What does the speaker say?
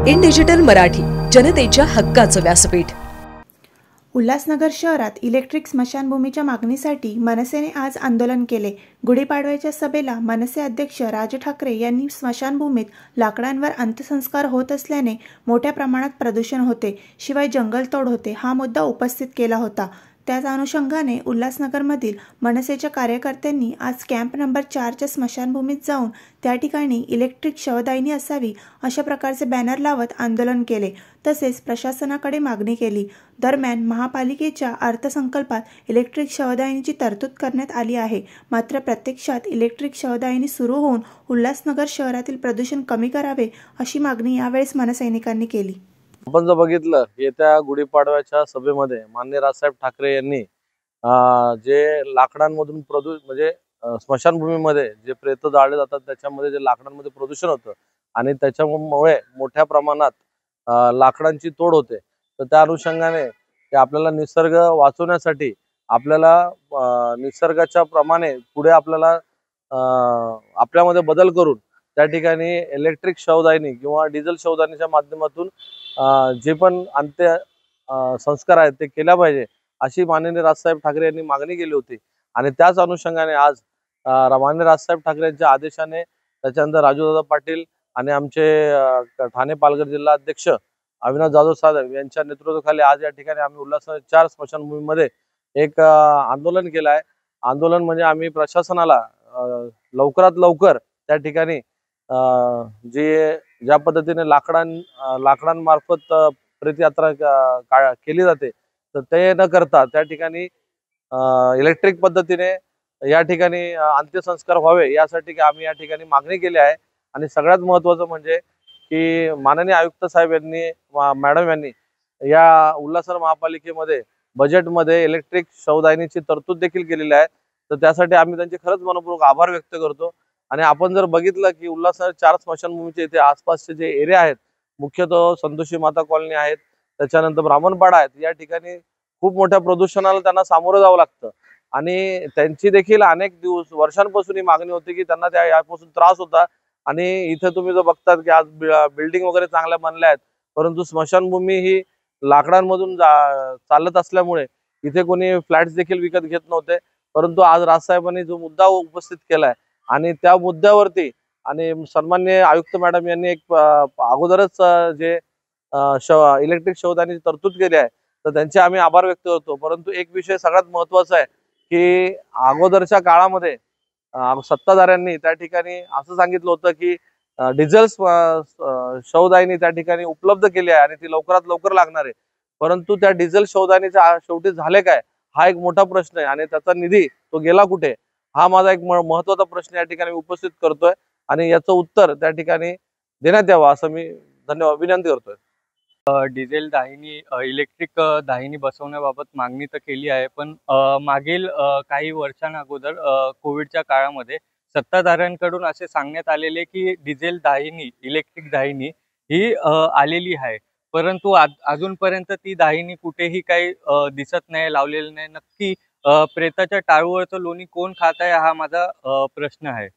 In digital Marathi, जनतेच्या हक्काचं व्यासपीठ। उल्हासनगर शहरात इलेक्ट्रिक स्मशानभूमीच्या मागणीसाठी मनसेने आज आंदोलन केले। गुढीपाडव्याच्या सभेला मनसे अध्यक्ष राज ठाकरे यांनी स्मशानभूमीत लाकडांवर अंत्यसंस्कार होत असल्याने मोठ्या प्रमाणात प्रदूषण होते, शिवाय जंगलतोड होते हा मुद्दा उपस्थित केला होता। त्याच अनुषंगाने उल्हासनगरमधील मनसेच्या कार्यकर्त्यांनी आज कॅम्प नंबर 4च्या स्मशानभूमीत जाऊन त्या ठिकाणी इलेक्ट्रिक शवदाहिनी असावी अशा प्रकारचे बॅनर लावत आंदोलन केले, तसेच प्रशासनाकडे मागणी केली। दरम्यान महापालिकेच्या अर्थसंकल्पात इलेक्ट्रिक शवदाहिनीची तरतूद करण्यात आली आहे, मात्र प्रत्यक्षात इलेक्ट्रिक शवदाहिनी सुरू होऊन उल्हासनगर शहरातील प्रदूषण कमी करावे अशी मागणी यावेळेस मनसैनिकांनी केली। आपण जर बघितलं येत्या गुढीपाडव्याच्या सभेमध्ये माननीय राजसाहेब ठाकरे यांनी जे लाकडांमधून म्हणजे स्मशानभूमीमध्ये जे प्रेत जाळले जातात त्याच्यामध्ये जे लाकडांमध्ये प्रदूषण होतं आणि त्याच्यामुळे मोठ्या प्रमाणात लाकडांची तोड होते, तर त्या अनुषंगाने ते आपल्याला निसर्ग वाचवण्यासाठी आपल्याला निसर्गाच्या प्रमाणे पुढे आपल्याला आपल्यामध्ये बदल करून त्या ठिकाणी इलेक्ट्रिक शवदाहिनी किंवा डिझेल शवदाहिनीच्या माध्यमातून जे पण अंत्य संस्कार आहेत ते केल्या पाहिजे अशी माननीय राजसाहेब ठाकरे यांनी मागणी केली होती। आणि त्याच अनुषंगाने आज माननीय राजसाहेब ठाकरे यांच्या आदेशाने त्याच्यानंतर राजूदादा पाटील आणि आमचे ठाणे पालघर जिल्हा अध्यक्ष अविनाश जाधव साहेब यांच्या नेतृत्वाखाली आज या ठिकाणी आम्ही उल्हासनगर 4 स्मशानभूमीमध्ये एक आंदोलन केलं आहे। आंदोलन म्हणजे आम्ही प्रशासनाला लवकरात लवकर त्या ठिकाणी ज्या पद्धतीने लाकडांमार्फत प्रेतयात्रा केली जाते तर ते न करता त्या ठिकाणी इलेक्ट्रिक पद्धतीने या ठिकाणी अंत्यसंस्कार व्हावे यासाठी आम्ही या ठिकाणी मागणी केली आहे। आणि सगळ्यात महत्त्वाचं म्हणजे की माननीय आयुक्त साहेब यांनी मॅडम यांनी या उल्हासनगर महापालिकेमध्ये बजेटमध्ये इलेक्ट्रिक शवदाहिनीची तरतूद देखील केलेली आहे, तर त्यासाठी आम्ही त्यांचे खरंच मनपूर्वक आभार व्यक्त करतो। आणि आपण जर बघितलं की उल्हासनगर 4 स्मशानभूमीचे इथे आसपासचे जे एरिया आहेत, मुख्यतः संतोषी माता कॉलनी आहेत, त्याच्यानंतर ब्राह्मणपाडा आहेत, या ठिकाणी खूप मोठ्या प्रदूषणाला त्यांना सामोरं जावं लागतं। आणि त्यांची देखील अनेक वर्षांपासून ही मागणी होती की त्यांना यापासून त्रास होता। आणि इथे तुम्ही जर बघतात की आज बिल्डिंग वगैरे चांगल्या बनल्या आहेत, परंतु स्मशानभूमी ही लाकडांमधून चालत असल्यामुळे इथे कोणी फ्लॅट्स देखील विकत घेत नव्हते, परंतु आज राजसाहेबांनी जो मुद्दा उपस्थित केलाय आणि त्या मुद्द्यावरती आणि सन्माननीय आयुक्त मॅडम यांनी एक अगोदरच जे इलेक्ट्रिक शवदाहिनीची तरतूद केली आहे तर त्यांचे आम्ही आभार व्यक्त करतो। परंतु एक विषय सगळ्यात महत्त्वाचा आहे की अगोदरच्या काळामध्ये सत्ताधाऱ्यांनी त्या ठिकाणी असं सांगितलं होतं की डिझेल शवदाहिनी त्या ठिकाणी उपलब्ध केली आहे आणि ती लवकरात लवकर लागणार आहे, परंतु त्या डिझेल शवदाहिनीच्या शेवटी झाले काय हा एक मोठा प्रश्न आहे आणि त्याचा निधी तो गेला कुठे हा माझा एक महत्त्वाचा प्रश्न या ठिकाणी उपस्थित करतोय आणि याचं उत्तर त्या ठिकाणी देण्यात यावं असं मी विनंती करतोय। डिझेल दाहिनी इलेक्ट्रिक दाहिनी बसवण्याबाबत मागणी तर केली आहे, पण मागील काही वर्षांअगोदर कोविडच्या काळामध्ये सत्ताधाऱ्यांकडून असे सांगण्यात आलेले की डिझेल दाहिनी इलेक्ट्रिक दाहिनी ही आलेली आहे, परंतु अजूनपर्यंत ती दाहिनी कुठेही काही दिसत नाही, लावलेली नाही। नक्की प्रेताच्या टाळूवरचं लोणी कोण खात आहे हा माझा प्रश्न आहे।